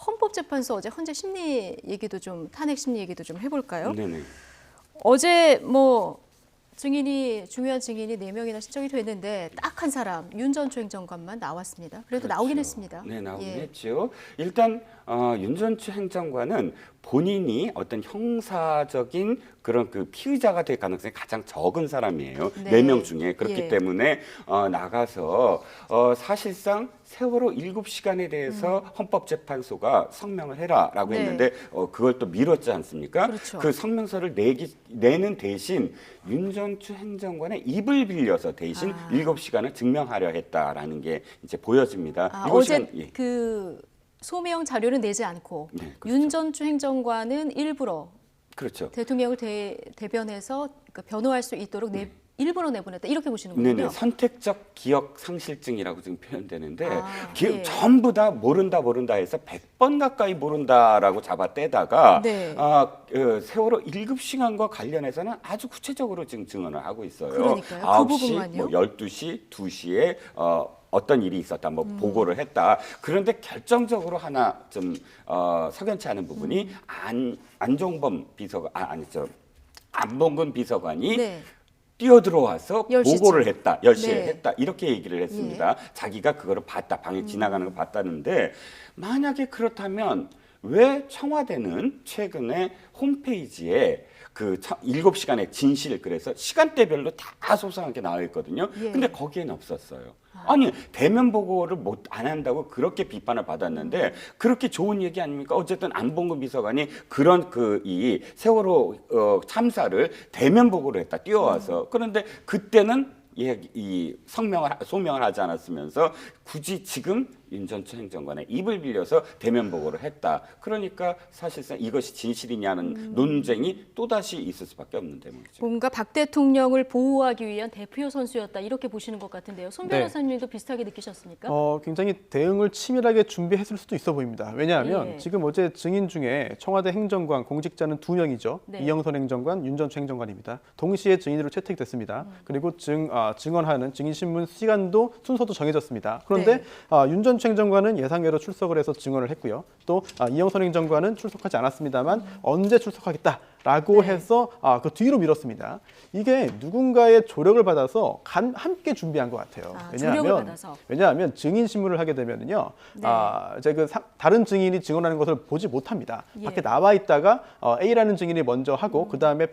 헌법재판소 어제 헌재 심리 얘기도 좀 탄핵 심리 얘기도 좀 해볼까요? 네네. 어제 뭐 중요한 증인이 4명이나 신청이 됐는데 딱 한 사람 윤 전 행정관만 나왔습니다. 그래도 그렇죠. 나오긴 했습니다. 네, 나오긴 예. 했죠. 일단 윤 전 행정관은 본인이 어떤 형사적인 그런 그 피의자가 될 가능성이 가장 적은 사람이에요. 네. 4명 중에. 그렇기 예. 때문에 나가서 사실상 세월호 7시간에 대해서 헌법재판소가 성명을 해라라고 네. 했는데 그걸 또 미뤘지 않습니까? 그렇죠. 그 성명서를 내는 대신 윤 전 행정관의 입을 빌려서 대신 7시간을 증명하려 했다라는 게 이제 보여집니다. 어제 예. 그 소명 자료는 내지 않고 네, 그렇죠. 윤 전 행정관은 일부러 그렇죠. 대통령을 대변해서 그 변호할 수 있도록 일부러 내보냈다 이렇게 보시는 거군요. 네네. 선택적 기억 상실증이라고 지금 표현되는데 예. 전부 다 모른다 해서 100번 가까이 모른다라고 잡아떼다가 네. 세월호 7시간과 관련해서는 아주 구체적으로 지금 증언을 하고 있어요. 그러니까요. 그 9시, 부분만요? 뭐 12시, 2시에 어떤 일이 있었다, 뭐 보고를 했다. 그런데 결정적으로 하나 좀 석연치 않은 부분이 안종범 비서관, 안봉근 비서관이 네. 뛰어들어와서 10시쯤. 보고를 했다. 10시에 네. 했다. 이렇게 얘기를 했습니다. 자기가 그거를 봤다. 방에 지나가는 걸 봤다는데 만약에 그렇다면 왜 청와대는 최근에 홈페이지에 그 7시간의 진실 그래서 시간대별로 다 소상하게 나와 있거든요. 예. 근데 거기엔 없었어요. 아니 대면 보고를 안 한다고 그렇게 비판을 받았는데 그렇게 좋은 얘기 아닙니까? 어쨌든 안봉근 비서관이 그런 이 세월호 참사를 대면 보고를 했다. 뛰어와서. 그런데 그때는 이 소명을 하지 않았으면서 굳이 지금 윤 전 행정관의 입을 빌려서 대면 보고를 했다. 그러니까 사실상 이것이 진실이냐는 논쟁이 또다시 있을 수밖에 없는 대목이죠. 뭔가 박 대통령을 보호하기 위한 대표 선수였다 이렇게 보시는 것 같은데요. 손 변호사님도 비슷하게 느끼셨습니까? 굉장히 대응을 치밀하게 준비했을 수도 있어 보입니다. 왜냐하면 예. 지금 어제 증인 중에 청와대 행정관 공직자는 2명이죠. 네. 이영선 행정관, 윤 전 행정관입니다. 동시에 증인으로 채택됐습니다. 그리고 증언하는 증인 신문 시간도 순서도 정해졌습니다. 그런데 네. 윤 전 행정관은 예상외로 출석을 해서 증언을 했고요. 또 이영선 행정관은 출석하지 않았습니다만 언제 출석하겠다라고 네. 해서 그 뒤로 미뤘습니다. 이게 누군가의 조력을 받아서 함께 준비한 것 같아요. 조력을 받아서. 왜냐하면 증인 신문을 하게 되면은요, 네. 이제 다른 증인이 증언하는 것을 보지 못합니다. 예. 밖에 나와 있다가 A라는 증인이 먼저 하고 그 다음에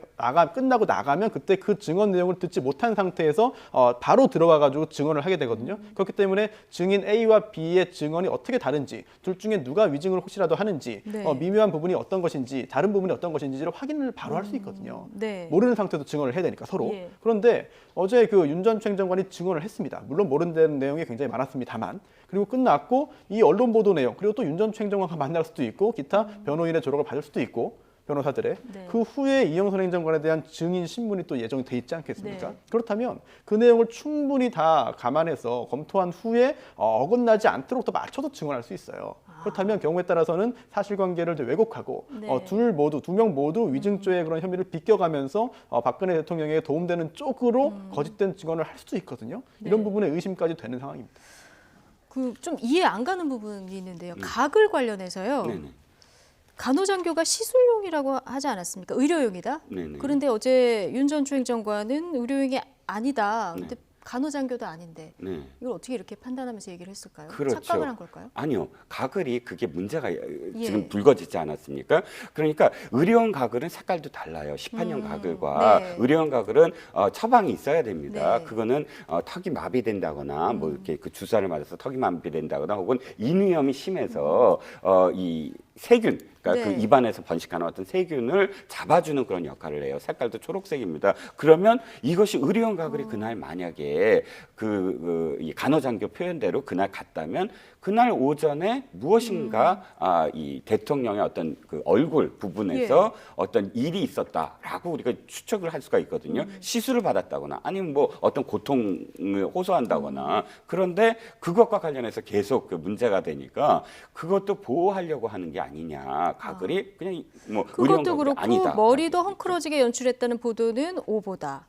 끝나고 나가면 그때 그 증언 내용을 듣지 못한 상태에서 바로 들어와가지고 증언을 하게 되거든요. 그렇기 때문에 증인 A와 B의 증언이 어떻게 다른지, 둘 중에 누가 위증을 혹시라도 하는지, 네. 미묘한 부분이 어떤 것인지, 다른 부분이 어떤 것인지를 확인을 바로 할 수 있거든요. 네. 모르는 상태도 증언을 해야 되니까 서로. 예. 그런데 어제 그 윤 전 행정관이 증언을 했습니다. 물론 모른다는 내용이 굉장히 많았습니다만. 그리고 끝났고 이 언론 보도 내용 그리고 또 윤 전 행정관과 만날 수도 있고 기타 변호인의 조력을 받을 수도 있고 변호사들의 네. 그 후에 이영선 행정관에 대한 증인 신문이 또 예정이 돼 있지 않겠습니까? 네. 그렇다면 그 내용을 충분히 다 감안해서 검토한 후에 어긋나지 않도록 또 맞춰서 증언할 수 있어요. 그렇다면 경우에 따라서는 사실관계를 왜곡하고 네. 2명 모두 위증죄의 그런 혐의를 비껴가면서 박근혜 대통령에게 도움되는 쪽으로 거짓된 증언을 할 수도 있거든요. 이런 네. 부분에 의심까지 되는 상황입니다. 그 좀 이해 안 가는 부분이 있는데요. 각을 관련해서요. 네네. 간호장교가 시술용이라고 하지 않았습니까? 의료용이다. 네네. 그런데 어제 윤 전 행정관은 의료용이 아니다. 근데 네. 간호장교도 아닌데 네. 이걸 어떻게 이렇게 판단하면서 얘기를 했을까요? 그렇죠. 착각을 한 걸까요? 아니요. 가글이 그게 문제가 예. 지금 불거지지 않았습니까? 그러니까 의료용 가글은 색깔도 달라요. 시판용 가글과 네. 의료용 가글은 처방이 있어야 됩니다. 네. 그거는 턱이 마비된다거나 뭐 이렇게 그 주사를 맞아서 턱이 마비된다거나 혹은 인위염이 심해서 이 세균 그러니까 네. 그 입안에서 번식하는 어떤 세균을 잡아주는 그런 역할을 해요. 색깔도 초록색입니다. 그러면 이것이 의료용 가글이 그날 만약에 이 간호장교 표현대로 그날 갔다면 그날 오전에 무엇인가 이 대통령의 어떤 그 얼굴 부분에서 어떤 일이 있었다라고 우리가 추측을 할 수가 있거든요. 시술을 받았다거나 아니면 뭐 어떤 고통을 호소한다거나 그런데 그것과 관련해서 계속 그 문제가 되니까 그것도 보호하려고 하는 게 아니냐. 가글이 그냥 뭐 의료용 그것도 가글이 그렇고 아니다. 머리도 헝클어지게 연출했다는 보도는 오보다.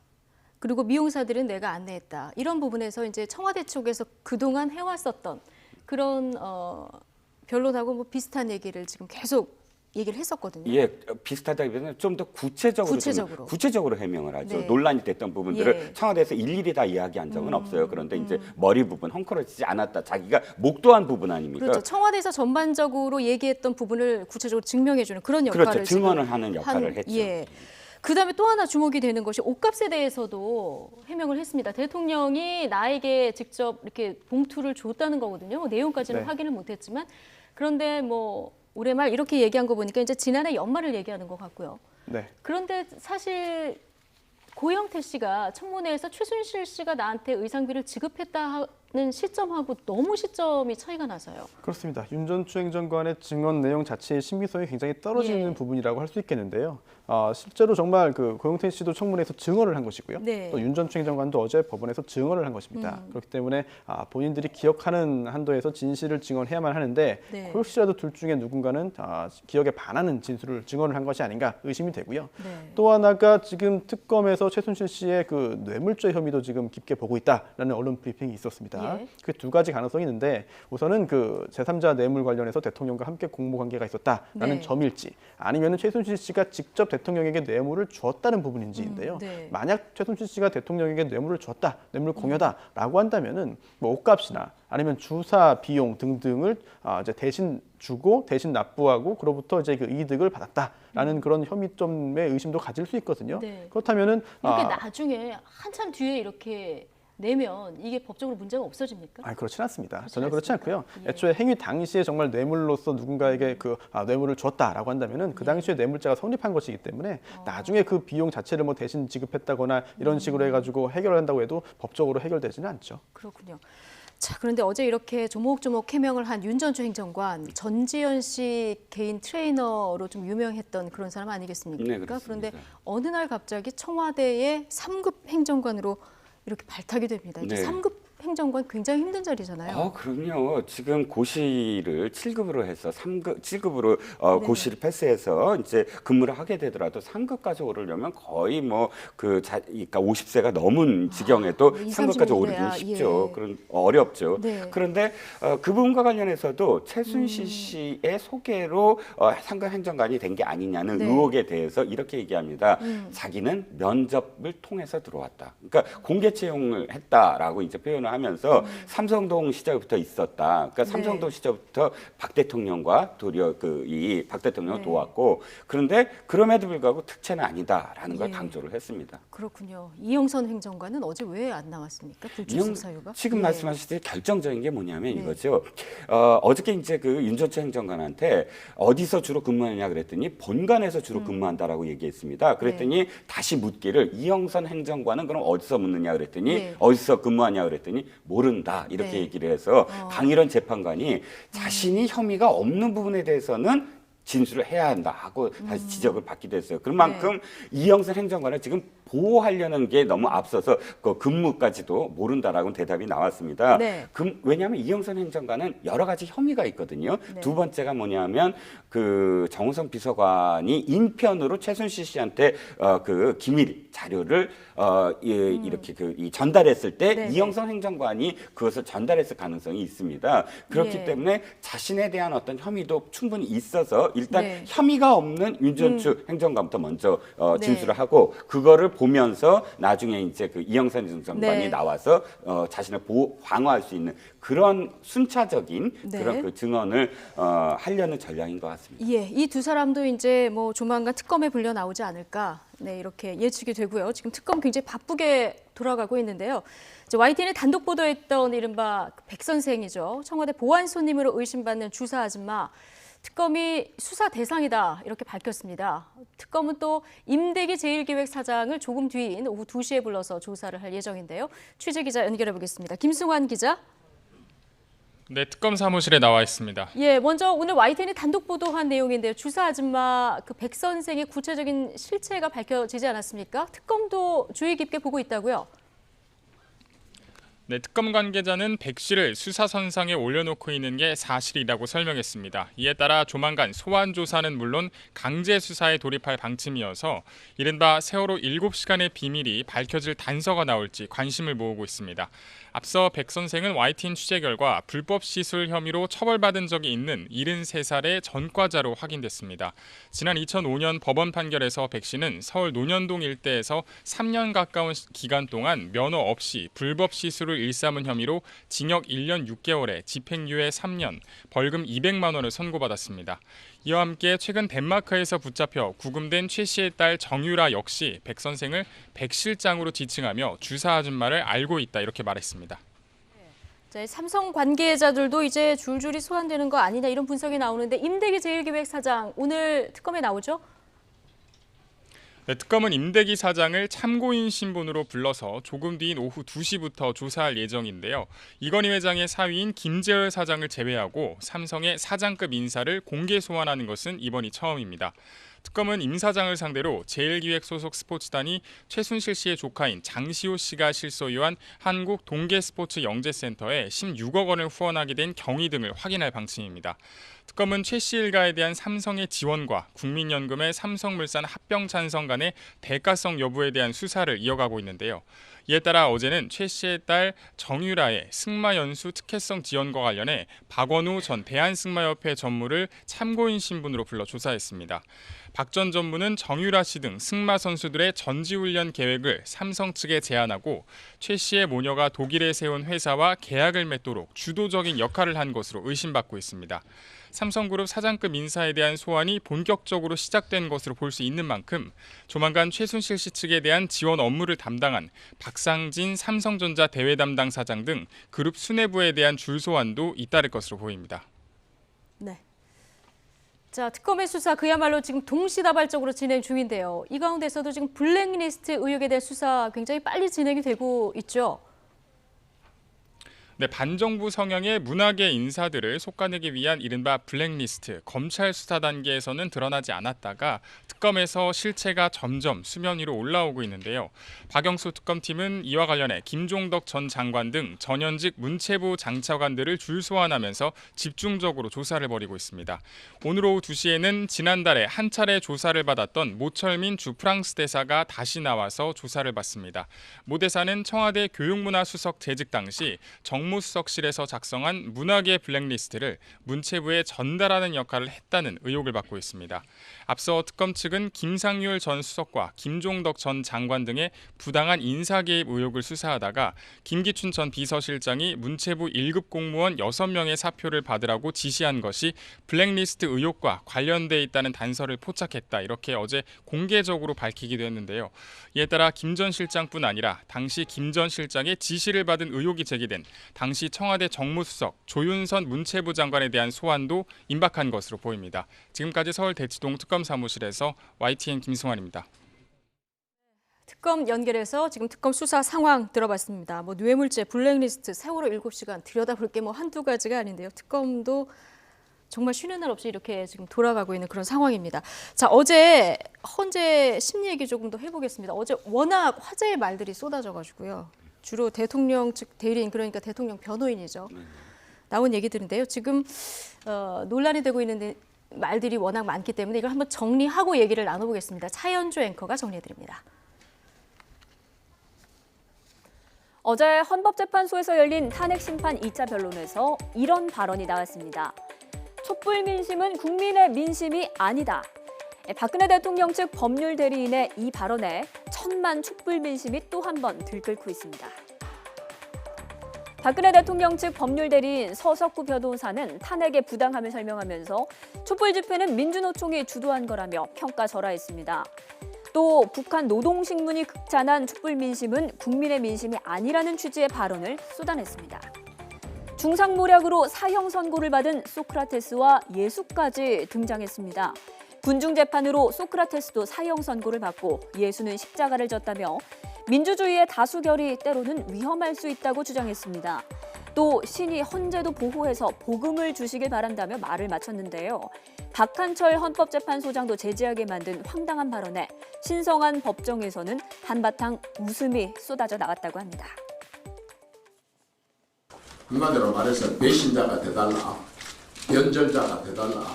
그리고 미용사들은 내가 안내했다. 이런 부분에서 이제 청와대 쪽에서 그동안 해왔었던 그런 변론하고 뭐 비슷한 얘기를 지금 계속 얘기를 했었거든요. 예, 비슷하다기보다는 좀 더 구체적으로 해명을 하죠. 네. 논란이 됐던 부분들을 예. 청와대에서 일일이 다 이야기한 적은 없어요. 그런데 이제 머리 부분 헝클어지지 않았다. 자기가 목도한 부분 아닙니까? 그렇죠. 청와대에서 전반적으로 얘기했던 부분을 구체적으로 증명해주는 그런 역할을 그렇죠. 지금 증언을 하는 역할을 했죠. 예. 그다음에 또 하나 주목이 되는 것이 옷값에 대해서도 해명을 했습니다. 대통령이 나에게 직접 이렇게 봉투를 줬다는 거거든요. 뭐 내용까지는 네. 확인을 못했지만 그런데 뭐 올해 말 이렇게 얘기한 거 보니까 이제 지난해 연말을 얘기하는 것 같고요. 네. 그런데 사실 고영태 씨가 청문회에서 최순실 씨가 나한테 의상비를 지급했다는 시점하고 너무 시점이 차이가 나서요. 그렇습니다. 윤 전 추행정관의 증언 내용 자체의 신빙성이 굉장히 떨어지는 예. 부분이라고 할 수 있겠는데요. 실제로 정말 그 고영태 씨도 청문회에서 증언을 한 것이고요. 네. 또 윤 전 추행정관도 어제 법원에서 증언을 한 것입니다. 그렇기 때문에 본인들이 기억하는 한도에서 진실을 증언해야만 하는데 네. 혹시라도 둘 중에 누군가는 기억에 반하는 진술을 증언을 한 것이 아닌가 의심이 되고요. 네. 또 하나가 지금 특검에서 최순실 씨의 그 뇌물죄 혐의도 지금 깊게 보고 있다라는 언론 브리핑이 있었습니다. 예. 그 두 가지 가능성이 있는데 우선은 그 제3자 뇌물 관련해서 대통령과 함께 공모 관계가 있었다라는 네. 점일지 아니면은 최순실 씨가 직접 대통령에게 뇌물을 주었다는 부분인지인데요. 네. 만약 최순실 씨가 대통령에게 뇌물을 줬다, 뇌물 공여다라고 한다면은 뭐 옷값이나 아니면 주사 비용 등등을 이제 대신 주고 대신 납부하고 그로부터 이제 그 이득을 받았다라는 그런 혐의점의 의심도 가질 수 있거든요. 네. 그렇다면은 이렇게 나중에 한참 뒤에 이렇게 내면 이게 법적으로 문제가 없어집니까? 그렇진 않습니다. 그렇지 전혀 그렇지 않습니까? 않고요. 예. 애초에 행위 당시에 정말 뇌물로서 누군가에게 그 뇌물을 줬다라고 한다면은 그 당시에 뇌물죄가 성립한 것이기 때문에 나중에 그 비용 자체를 뭐 대신 지급했다거나 이런 식으로 해가지고 해결한다고 해도 법적으로 해결되지는 않죠. 그렇군요. 자, 그런데 어제 이렇게 조목조목 해명을 한 윤 전 행정관, 전지현 씨 개인 트레이너로 좀 유명했던 그런 사람 아니겠습니까? 네, 그렇습니다. 그런데 어느 날 갑자기 청와대의 3급 행정관으로 이렇게 발탁이 됩니다. 이게 네. 3급 행정관 굉장히 힘든 자리잖아요. 그럼요. 지금 고시를 7급으로 해서 7급으로 네. 고시를 패스해서 이제 근무를 하게 되더라도 3급까지 오르려면 거의 뭐 그러니까 50세가 넘은 지경에도 20, 3급까지 35 오르기 돼야, 쉽죠. 예. 그런 어렵죠. 네. 그런데 그 부분과 관련해서도 최순실 씨의 소개로 3급 행정관이 된 게 아니냐는 네. 의혹에 대해서 이렇게 얘기합니다. 자기는 면접을 통해서 들어왔다. 그러니까 공개 채용을 했다라고 이제 표현을 하면서 삼성동 시절부터 있었다. 그러니까 삼성동 시절부터 박 대통령과 도리어 이 박 대통령을 네. 도왔고 그런데 그럼에도 불구하고 특채는 아니다라는 걸 예. 강조를 했습니다. 그렇군요. 이영선 행정관은 어제 왜 안 나왔습니까? 불출석 사유가? 지금 예. 말씀하실 때 결정적인 게 뭐냐면 네. 이거죠. 어저께 이제 그 윤전추 행정관한테 어디서 주로 근무하느냐 그랬더니 본관에서 주로 근무한다라고 얘기했습니다. 그랬더니 다시 묻기를 이영선 행정관은 그럼 어디서 묻느냐 그랬더니 네. 어디서 근무하냐 그랬더니 모른다 이렇게 네. 얘기를 해서 강일원 재판관이 자신이 혐의가 없는 부분에 대해서는 진술을 해야 한다 하고 다시 지적을 받기도 했어요. 그만큼 이영선 행정관을 지금 보호하려는 게 너무 앞서서 그 근무까지도 모른다라고 대답이 나왔습니다. 네. 왜냐하면 이영선 행정관은 여러 가지 혐의가 있거든요. 네. 두 번째가 뭐냐면 그 정우성 비서관이 인편으로 최순실 씨한테 그 기밀 자료를 이렇게 이 전달했을 때 네네. 이영선 행정관이 그것을 전달했을 가능성이 있습니다. 그렇기 예. 때문에 자신에 대한 어떤 혐의도 충분히 있어서 일단 네. 혐의가 없는 윤전추 행정관부터 먼저 네. 진술을 하고 그거를 보면서 나중에 이제 그 이영선 행정관이 네. 나와서 자신을 방어할 수 있는 그런 순차적인 네. 그런 그 증언을 하려는 전략인 것 같습니다. 예, 이 두 사람도 이제 뭐 조만간 특검에 불려 나오지 않을까, 네, 이렇게 예측이 되고요. 지금 특검 굉장히 바쁘게 돌아가고 있는데요. 이제 YTN이 단독 보도했던 이른바 백 선생이죠. 청와대 보안 손님으로 의심받는 주사 아줌마. 특검이 수사 대상이다 이렇게 밝혔습니다. 특검은 또 임대기 제1기획사장을 조금 뒤인 오후 2시에 불러서 조사를 할 예정인데요. 취재 기자 연결해 보겠습니다. 김승환 기자. 네, 특검 사무실에 나와 있습니다. 예, 먼저 오늘 YTN이 단독 보도한 내용인데요. 주사 아줌마 그 백 선생의 구체적인 실체가 밝혀지지 않았습니까? 특검도 주의 깊게 보고 있다고요? 네, 특검 관계자는 백 씨를 수사선상에 올려놓고 있는 게 사실이라고 설명했습니다. 이에 따라 조만간 소환 조사는 물론 강제 수사에 돌입할 방침이어서 이른바 세월호 7시간의 비밀이 밝혀질 단서가 나올지 관심을 모으고 있습니다. 앞서 백 선생은 YTN 취재 결과 불법 시술 혐의로 처벌받은 적이 있는 73살의 전과자로 확인됐습니다. 지난 2005년 법원 판결에서 백 씨는 서울 논현동 일대에서 3년 가까운 기간 동안 면허 없이 불법 시술을 일삼은 혐의로 징역 1년 6개월에 집행유예 3년, 벌금 200만 원을 선고받았습니다. 이와 함께 최근 덴마크에서 붙잡혀 구금된 최 씨의 딸 정유라 역시 백 선생을 백 실장으로 지칭하며 주사 아줌마를 알고 있다 이렇게 말했습니다. 자, 삼성 관계자들도 이제 줄줄이 소환되는 거 아니냐 이런 분석이 나오는데 임대기 제1기획사장 오늘 특검에 나오죠? 네, 특검은 임대기 사장을 참고인 신분으로 불러서 조금 뒤인 오후 2시부터 조사할 예정인데요. 이건희 회장의 사위인 김재열 사장을 제외하고 삼성의 사장급 인사를 공개 소환하는 것은 이번이 처음입니다. 특검은 임 사장을 상대로 제1기획 소속 스포츠단이 최순실 씨의 조카인 장시호 씨가 실소유한 한국 동계스포츠 영재센터에 16억 원을 후원하게 된 경위 등을 확인할 방침입니다. 특검은 최 씨 일가에 대한 삼성의 지원과 국민연금의 삼성물산 합병 찬성 간의 대가성 여부에 대한 수사를 이어가고 있는데요. 이에 따라 어제는 최 씨의 딸 정유라의 승마연수 특혜성 지원과 관련해 박원우 전 대한승마협회 전무를 참고인 신분으로 불러 조사했습니다. 박 전 전무는 정유라 씨 등 승마 선수들의 전지훈련 계획을 삼성 측에 제안하고 최 씨의 모녀가 독일에 세운 회사와 계약을 맺도록 주도적인 역할을 한 것으로 의심받고 있습니다. 삼성그룹 사장급 인사에 대한 소환이 본격적으로 시작된 것으로 볼 수 있는 만큼 조만간 최순실 씨 측에 대한 지원 업무를 담당한 박상진 삼성전자 대외 담당 사장 등 그룹 수뇌부에 대한 줄 소환도 잇따를 것으로 보입니다. 네. 자, 특검의 수사 그야말로 지금 동시다발적으로 진행 중인데요. 이 가운데서도 지금 블랙리스트 의혹에 대한 수사 굉장히 빨리 진행이 되고 있죠. 네, 반정부 성향의 문화계 인사들을 솎아내기 위한 이른바 블랙리스트, 검찰 수사 단계에서는 드러나지 않았다가 특검에서 실체가 점점 수면 위로 올라오고 있는데요. 박영수 특검팀은 이와 관련해 김종덕 전 장관 등 전현직 문체부 장차관들을 줄 소환하면서 집중적으로 조사를 벌이고 있습니다. 오늘 오후 2시에는 지난달에 한 차례 조사를 받았던 모철민 주 프랑스 대사가 다시 나와서 조사를 받습니다. 모 대사는 청와대 교육문화수석 재직 당시 정무수석실에서 작성한 문화계 블랙리스트를 문체부에 전달하는 역할을 했다는 의혹을 받고 있습니다. 앞서 특검 측은 김상률 전 수석과 김종덕 전 장관 등의 부당한 인사 개입 의혹을 수사하다가 김기춘 전 비서실장이 문체부 1급 공무원 6명의 사표를 받으라고 지시한 것이 블랙리스트 의혹과 관련돼 있다는 단서를 포착했다. 이렇게 어제 공개적으로 밝히기도 했는데요. 이에 따라 김 전 실장뿐 아니라 당시 김 전 실장의 지시를 받은 의혹이 제기된 당시 청와대 정무수석 조윤선 문체부 장관에 대한 소환도 임박한 것으로 보입니다. 지금까지 서울 대치동 특검 사무실에서 YTN 김승환입니다. 특검 연결해서 지금 특검 수사 상황 들어봤습니다. 뭐 뇌물죄, 블랙리스트, 세월호 7시간 들여다볼 게 뭐 한두 가지가 아닌데요. 특검도 정말 쉬는 날 없이 이렇게 지금 돌아가고 있는 그런 상황입니다. 자, 어제 헌재 심리 얘기 조금 더 해보겠습니다. 어제 워낙 화제의 말들이 쏟아져가지고요. 주로 대통령 측 대리인, 그러니까 대통령 변호인이죠. 나온 얘기들인데요. 지금 논란이 되고 있는 말들이 워낙 많기 때문에 이걸 한번 정리하고 얘기를 나눠보겠습니다. 차현주 앵커가 정리해드립니다. 어제 헌법재판소에서 열린 탄핵심판 2차 변론에서 이런 발언이 나왔습니다. 촛불 민심은 국민의 민심이 아니다. 박근혜 대통령 측 법률 대리인의 이 발언에 천만 촛불 민심이 또 한 번 들끓고 있습니다. 박근혜 대통령 측 법률 대리인 서석구 변호사는 탄핵의 부당함을 설명하면서 촛불 집회는 민주노총이 주도한 거라며 평가절하했습니다. 또 북한 노동신문이 극찬한 촛불 민심은 국민의 민심이 아니라는 취지의 발언을 쏟아냈습니다. 중상모략으로 사형 선고를 받은 소크라테스와 예수까지 등장했습니다. 군중재판으로 소크라테스도 사형 선고를 받고 예수는 십자가를 졌다며 민주주의의 다수결이 때로는 위험할 수 있다고 주장했습니다. 또 신이 헌재도 보호해서 복음을 주시길 바란다며 말을 마쳤는데요. 박한철 헌법재판소장도 제지하게 만든 황당한 발언에 신성한 법정에서는 한바탕 웃음이 쏟아져 나갔다고 합니다. 한마디로 말해서 배신자가 되달라, 변절자가 되달라,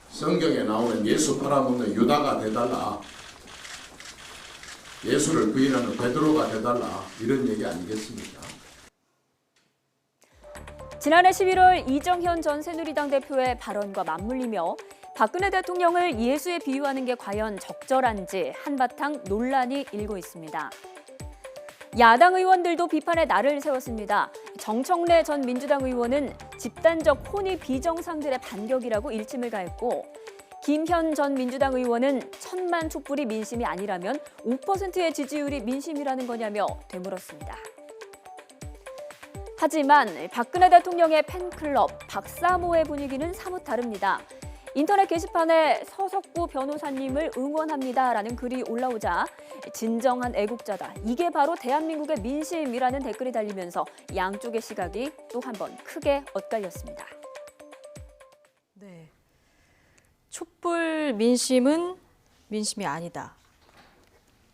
성경에 나오는 예수 팔아먹는 유다가 되달라, 예수를 부인하는 베드로가 되달라, 이런 얘기 아니겠습니까? 지난해 11월 이정현 전 새누리당 대표의 발언과 맞물리며 박근혜 대통령을 예수에 비유하는 게 과연 적절한지 한바탕 논란이 일고 있습니다. 야당 의원들도 비판의 날을 세웠습니다. 정청래 전 민주당 의원은 집단적 혼이 비정상들의 반격이라고 일침을 가했고, 김현 전 민주당 의원은 1000만 촛불이 민심이 아니라면 5%의 지지율이 민심이라는 거냐며 되물었습니다. 하지만 박근혜 대통령의 팬클럽 박사모의 분위기는 사뭇 다릅니다. 인터넷 게시판에 서석구 변호사님을 응원합니다라는 글이 올라오자 진정한 애국자다, 이게 바로 대한민국의 민심이라는 댓글이 달리면서 양쪽의 시각이 또 한 번 크게 엇갈렸습니다. 네. 촛불 민심은 민심이 아니다.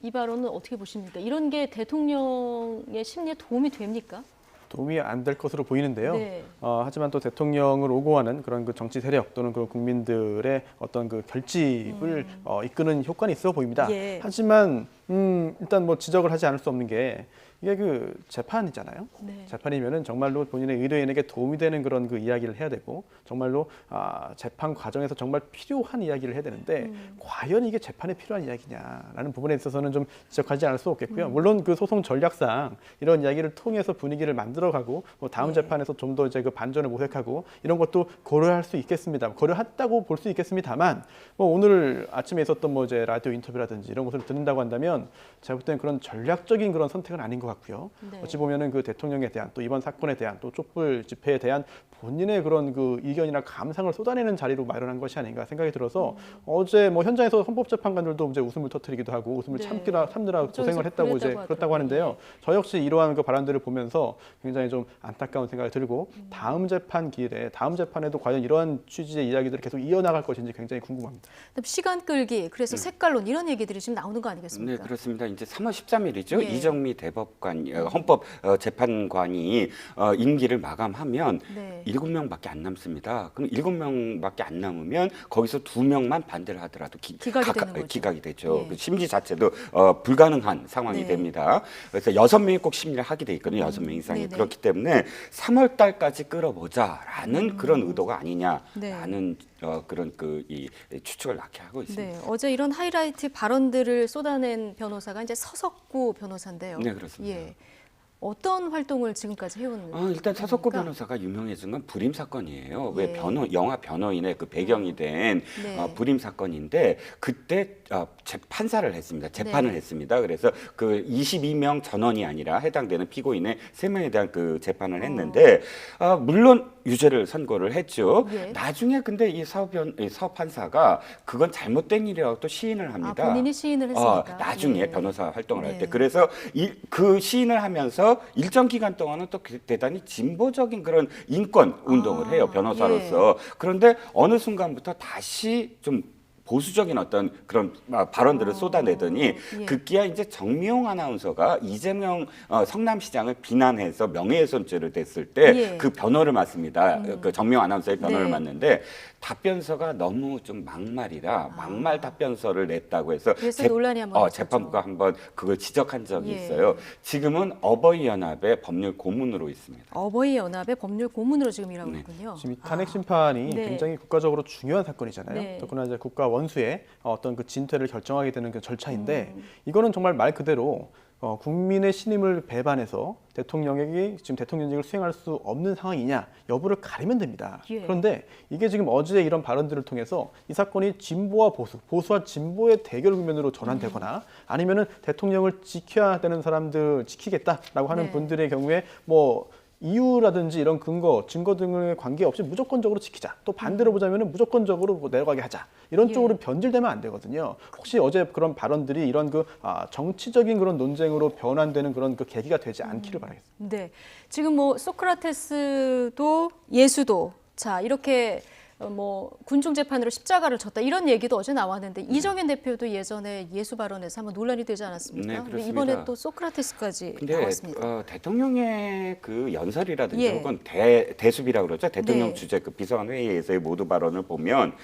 이 발언은 어떻게 보십니까? 이런 게 대통령의 심리에 도움이 됩니까? 도움이 안 될 것으로 보이는데요. 네. 하지만 또 대통령을 오고하는 그런 그 정치 세력 또는 그 국민들의 어떤 그 결집을 이끄는 효과는 있어 보입니다. 예. 하지만 일단 뭐 지적을 하지 않을 수 없는 게 이게 그 재판이잖아요. 네. 재판이면은 정말로 본인의 의뢰인에게 도움이 되는 그런 그 이야기를 해야 되고, 정말로 재판 과정에서 정말 필요한 이야기를 해야 되는데 과연 이게 재판에 필요한 이야기냐라는 부분에 있어서는 좀 지적하지 않을 수 없겠고요. 물론 그 소송 전략상 이런 이야기를 통해서 분위기를 만들어가고 뭐 다음 재판에서 좀 더 이제 그 반전을 모색하고 이런 것도 고려할 수 있겠습니다. 고려했다고 볼 수 있겠습니다만, 뭐 오늘 아침에 있었던 뭐 이제 라디오 인터뷰라든지 이런 것을 듣는다고 한다면 제가 볼 때는 그런 전략적인 그런 선택은 아닌 것 같고요. 네. 어찌 보면은 그 대통령에 대한, 또 이번 사건에 대한, 또 촛불 집회에 대한 본인의 그런 그 의견이나 감상을 쏟아내는 자리로 마련한 것이 아닌가 생각이 들어서 어제 뭐 현장에서 헌법재판관들도 이제 웃음을 터뜨리기도 하고 웃음을 네. 참느라 고생을 했다고 이제 그렇다고 하더라고요. 하는데요. 저 역시 이러한 그 발언들을 보면서 굉장히 좀 안타까운 생각이 들고 다음 재판 기일에, 다음 재판에도 과연 이러한 취지의 이야기들을 계속 이어나갈 것인지 굉장히 궁금합니다. 시간 끌기, 그래서 색깔론 이런 얘기들이 지금 나오는 거 아니겠습니까? 네, 그렇습니다. 이제 3월 13일이죠. 예. 이정미 대법관, 헌법 재판관이 임기를 마감하면 네. 7명밖에 안 남습니다. 그럼 7명밖에 안 남으면 거기서 2명만 반대를 하더라도 기각이 되는 거죠. 기각이 되죠. 예. 그 심리 자체도 불가능한 상황이 네. 됩니다. 그래서 6명이 꼭 심리를 하게 돼 있거든요. 6명 이상이. 네네. 그렇기 때문에 3월 달까지 끌어보자라는 그런 의도가 아니냐라는 그런 이 추측을 낳게 하고 있습니다. 네, 어제 이런 하이라이트 발언들을 쏟아낸 변호사가 이제 서석구 변호사인데요. 네, 그렇습니다. 예. 어떤 활동을 지금까지 해온? 일단 서석구 겁니까? 변호사가 유명해진 건 불임 사건이에요. 왜 예. 영화 변호인의 그 배경이 된 네. 불임 사건인데 그때 판사를 했습니다. 재판을 네. 했습니다. 그래서 그 22명 전원이 아니라 해당되는 피고인의 3명에 대한 그 재판을 했는데 물론 유죄를 선고를 했죠. 예. 나중에 근데 이 서 판사가 그건 잘못된 일이라고 또 시인을 합니다. 본인이 시인을 했으니까. 나중에 예. 변호사 활동을 할 네. 때. 그래서 그 시인을 하면서 일정 기간 동안은 또 대단히 진보적인 그런 인권 운동을 해요, 변호사로서. 그런데 어느 순간부터 다시 좀 보수적인 어떤 그런 발언들을 쏟아내더니 예. 급기야 이제 정미용 아나운서가 이재명 성남시장을 비난해서 명예훼손죄를 댔을 때 그 예. 변호를 맡습니다. 그 정미용 아나운서의 변호를 네. 맡는데 답변서가 너무 좀 막말이라 막말 답변서를 냈다고 해서 그래서 논란이 한번 있었죠. 재판부가 한번 그걸 지적한 적이 예. 있어요. 지금은 어버이연합의 법률 고문으로 있습니다. 어버이연합의 법률 고문으로 지금 일하고 네. 있군요. 지금 이 탄핵 심판이 네. 굉장히 국가적으로 중요한 사건이잖아요. 네. 더구나 이제 국가 원수의 어떤 그 진퇴를 결정하게 되는 그 절차인데 이거는 정말 말 그대로 국민의 신임을 배반해서 대통령에게 지금 대통령직을 수행할 수 없는 상황이냐 여부를 가리면 됩니다. 예. 그런데 이게 지금 어제 이런 발언들을 통해서 이 사건이 진보와 보수, 보수와 진보의 대결 국면으로 전환되거나 아니면은 대통령을 지켜야 되는 사람들 지키겠다라고 하는 네. 분들의 경우에 뭐 이유라든지 이런 근거, 증거 등에 관계없이 무조건적으로 지키자. 또 반대로 보자면은 무조건적으로 뭐 내려가게 하자. 이런 예. 쪽으로 변질되면 안 되거든요. 혹시 어제 그런 발언들이 이런 그 정치적인 그런 논쟁으로 변환되는 그런 그 계기가 되지 않기를 바라겠습니다. 네, 지금 뭐 소크라테스도 예수도 자 이렇게 뭐 군중 재판으로 십자가를 졌다 이런 얘기도 어제 나왔는데 이정현 대표도 예전에 예수 발언에서 한번 논란이 되지 않았습니까? 네, 그리고 그렇습니다. 이번에 또 소크라테스까지 근데 나왔습니다. 대통령의 그 연설이라든지 예. 혹은 대수비라고 그러죠. 대통령 네. 주재 그 비서관 회의에서의 모두 발언을 보면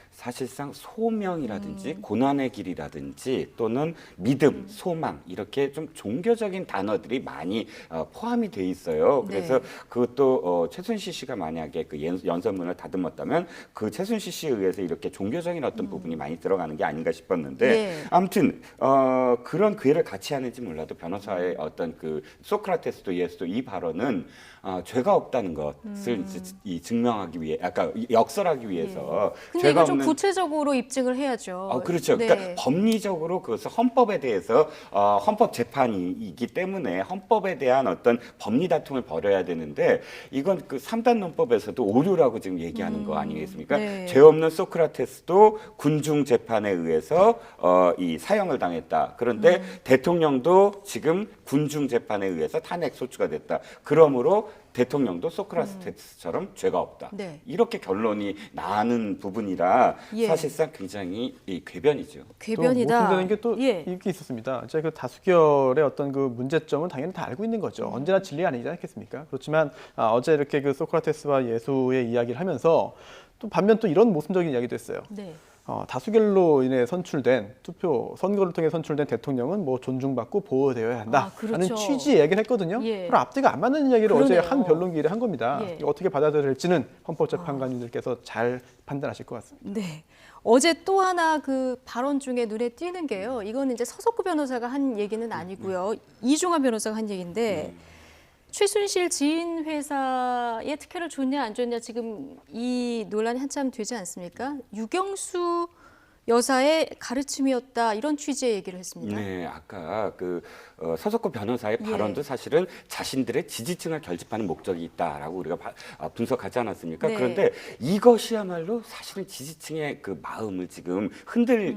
사실상 소명이라든지 고난의 길이라든지 또는 믿음, 소망 이렇게 좀 종교적인 단어들이 많이 포함이 돼 있어요. 그래서 네. 그것도 최순실 씨가 만약에 그 연설문을 다듬었다면 그 최순실 씨에 의해서 이렇게 종교적인 어떤 부분이 많이 들어가는 게 아닌가 싶었는데 네. 아무튼 그런 기회를 같이 하는지 몰라도 변호사의 어떤 그 소크라테스도 예수도 이 발언은 죄가 없다는 것을 이 증명하기 위해, 아까 역설하기 위해서 근데 죄가 이거 좀 없는 구체적으로 입증을 해야죠. 그렇죠. 네. 그러니까 법리적으로 그것을 헌법에 대해서 헌법 재판이기 때문에 헌법에 대한 어떤 법리 다툼을 벌여야 되는데 이건 그 3단 논법에서도 오류라고 지금 얘기하는 거 아니겠습니까? 네. 죄 없는 소크라테스도 군중 재판에 의해서 이 사형을 당했다. 그런데 대통령도 지금 군중 재판에 의해서 탄핵 소추가 됐다. 그러므로 대통령도 소크라테스처럼 죄가 없다. 네. 이렇게 결론이 나는 부분이라 예. 사실상 굉장히 이 궤변이죠. 궤변이다. 모순되는 게 또 예. 이게 있었습니다. 이제 그 다수결의 어떤 그 문제점은 당연히 다 알고 있는 거죠. 언제나 진리 아니지 않겠습니까? 그렇지만 어제 이렇게 그 소크라테스와 예수의 이야기를 하면서 또 반면 또 이런 모순적인 이야기도 했어요. 네. 다수결로 인해 선출된 선거를 통해 선출된 대통령은 뭐 존중받고 보호되어야 한다. 그렇죠. 라는 취지의 얘기를 했거든요. 예. 그럼 앞뒤가 안 맞는 이야기를 어제 그러네요. 한 변론기일에 한 겁니다. 예. 어떻게 받아들여야 될지는 헌법재판관님들께서 잘 판단하실 것 같습니다. 네. 어제 또 하나 그 발언 중에 눈에 띄는 게요. 이건 이제 서석구 변호사가 한 얘기는 아니고요. 이중환 변호사가 한 얘기인데 최순실 지인 회사에 특혜를 줬냐 안 줬냐 지금 이 논란이 한참 되지 않습니까? 유경수 여사의 가르침이었다 이런 취지의 얘기를 했습니다. 네, 아까 그 서석구 변호사의 발언도 사실은 자신들의 지지층을 결집하는 목적이 있다라고 우리가 분석하지 않았습니까? 네. 그런데 이것이야말로 사실은 지지층의 그 마음을 지금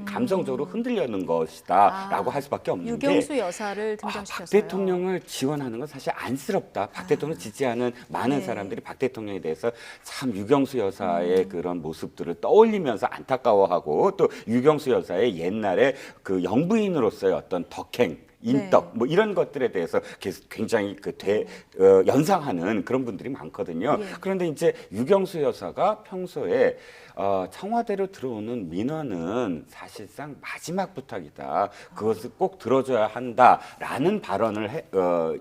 감정적으로 흔들려는 것이다라고 할 수밖에 없는 게 유경수 여사를 박 등장시켰어요. 대통령을 지원하는 건 사실 안쓰럽다. 박 대통령 지지하는 많은 네. 사람들이 박 대통령에 대해서 참 유경수 여사의 그런 모습들을 떠올리면서 안타까워하고 또 유경수 여사의 옛날에 그 영부인으로서의 어떤 덕행 인덕 네. 뭐 이런 것들에 대해서 굉장히 연상하는 그런 분들이 많거든요. 예. 그런데 이제 유경수 여사가 평소에 청와대로 들어오는 민원은 사실상 마지막 부탁이다. 그것을 꼭 들어줘야 한다라는 발언을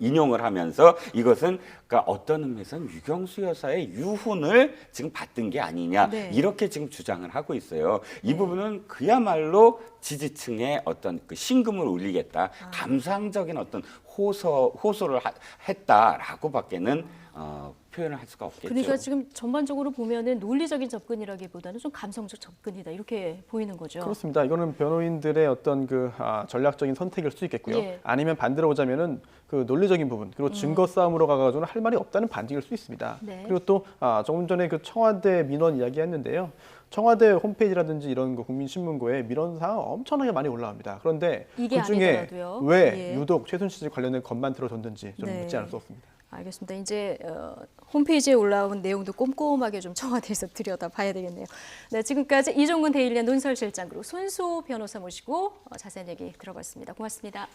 인용을 하면서 이것은 그러니까 어떤 의미에서는 유경수 여사의 유훈을 지금 받은 게 아니냐 네. 이렇게 지금 주장을 하고 있어요. 이 부분은 그야말로 지지층의 어떤 그 신금을 울리겠다, 감상적인 어떤 호소를 했다라고밖에는 표현을 할 수가 없겠죠. 그러니까 지금 전반적으로 보면은 논리적인 접근이라기보다는 좀 감성적 접근이다 이렇게 보이는 거죠. 그렇습니다. 이거는 변호인들의 어떤 그 전략적인 선택일 수 있겠고요. 예. 아니면 반대로 보자면은 그 논리적인 부분 그리고 증거 싸움으로 가가지고는 할 말이 없다는 반증일 수 있습니다. 네. 그리고 또 조금 전에 그 청와대 민원 이야기했는데요. 청와대 홈페이지라든지 이런 그 국민신문고에 민원 사항 엄청나게 많이 올라옵니다. 그런데 이게 그 중에 아니더라도요. 왜 예. 유독 최순실 관련된 것만 들어줬는지 좀 네. 묻지 않을 수 없습니다. 알겠습니다. 이제 홈페이지에 올라온 내용도 꼼꼼하게 좀 청와대에서 들여다봐야 되겠네요. 네, 지금까지 이종근 데일리의 논설실장 그리고 손수호 변호사 모시고 자세한 얘기 들어봤습니다. 고맙습니다.